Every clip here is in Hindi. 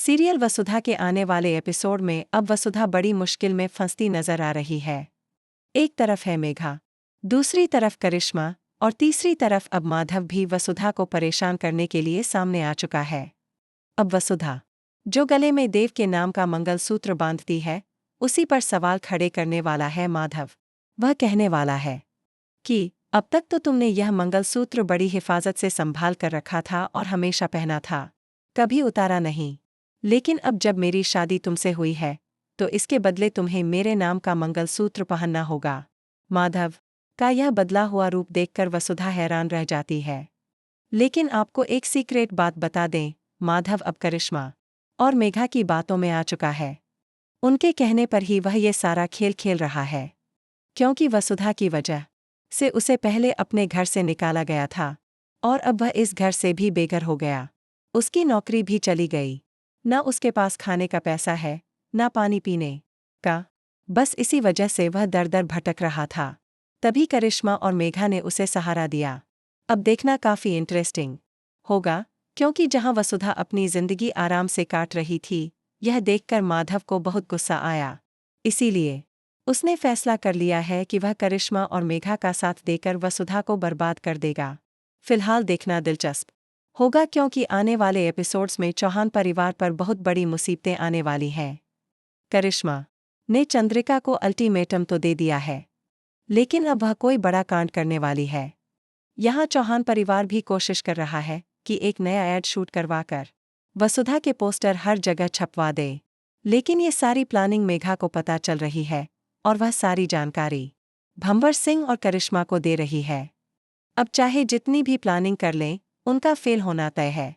सीरियल वसुधा के आने वाले एपिसोड में अब वसुधा बड़ी मुश्किल में फंसती नजर आ रही है। एक तरफ है मेघा, दूसरी तरफ करिश्मा और तीसरी तरफ अब माधव भी वसुधा को परेशान करने के लिए सामने आ चुका है। अब वसुधा, जो गले में देव के नाम का मंगलसूत्र बांधती है, उसी पर सवाल खड़े करने वाला है माधव। वह कहने वाला है कि अब तक तो तुमने यह मंगलसूत्र बड़ी हिफाजत से संभाल कर रखा था और हमेशा पहना था, कभी उतारा नहीं। लेकिन अब जब मेरी शादी तुमसे हुई है, तो इसके बदले तुम्हें मेरे नाम का मंगलसूत्र पहनना होगा। माधव का यह बदला हुआ रूप देखकर वसुधा हैरान रह जाती है। लेकिन आपको एक सीक्रेट बात बता दें, माधव अब करिश्मा और मेघा की बातों में आ चुका है। उनके कहने पर ही वह ये सारा खेल खेल रहा है, क्योंकि वसुधा की वजह से उसे पहले अपने घर से निकाला गया था और अब वह इस घर से भी बेघर हो गया। उसकी नौकरी भी चली गई, न उसके पास खाने का पैसा है, न पानी पीने का। बस इसी वजह से वह दर दर भटक रहा था। तभी करिश्मा और मेघा ने उसे सहारा दिया। अब देखना काफी इंटरेस्टिंग होगा, क्योंकि जहां वसुधा अपनी जिंदगी आराम से काट रही थी, यह देखकर माधव को बहुत गुस्सा आया। इसीलिए उसने फैसला कर लिया है कि वह करिश्मा और मेघा का साथ देकर वसुधा को बर्बाद कर देगा। फिलहाल देखना दिलचस्प होगा, क्योंकि आने वाले एपिसोड्स में चौहान परिवार पर बहुत बड़ी मुसीबतें आने वाली हैं। करिश्मा ने चंद्रिका को अल्टीमेटम तो दे दिया है, लेकिन अब वह कोई बड़ा कांड करने वाली है। यहाँ चौहान परिवार भी कोशिश कर रहा है कि एक नया ऐड शूट करवाकर वसुधा के पोस्टर हर जगह छपवा दे। लेकिन ये सारी प्लानिंग मेघा को पता चल रही है और वह सारी जानकारी भंवर सिंह और करिश्मा को दे रही है। अब चाहे जितनी भी प्लानिंग कर लें, उनका फेल होना तय है।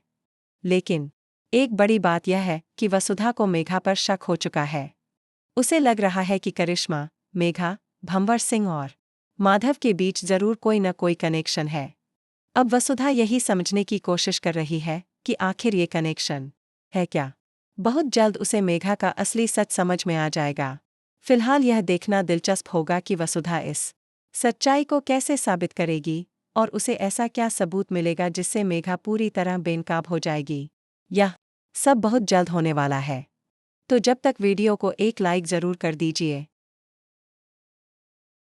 लेकिन एक बड़ी बात यह है कि वसुधा को मेघा पर शक हो चुका है। उसे लग रहा है कि करिश्मा, मेघा, भंवर सिंह और माधव के बीच जरूर कोई न कोई कनेक्शन है। अब वसुधा यही समझने की कोशिश कर रही है कि आखिर ये कनेक्शन है क्या। बहुत जल्द उसे मेघा का असली सच समझ में आ जाएगा। फिलहाल यह देखना दिलचस्प होगा कि वसुधा इस सच्चाई को कैसे साबित करेगी और उसे ऐसा क्या सबूत मिलेगा जिससे मेघा पूरी तरह बेनकाब हो जाएगी। यह सब बहुत जल्द होने वाला है। तो जब तक वीडियो को एक लाइक ज़रूर कर दीजिए।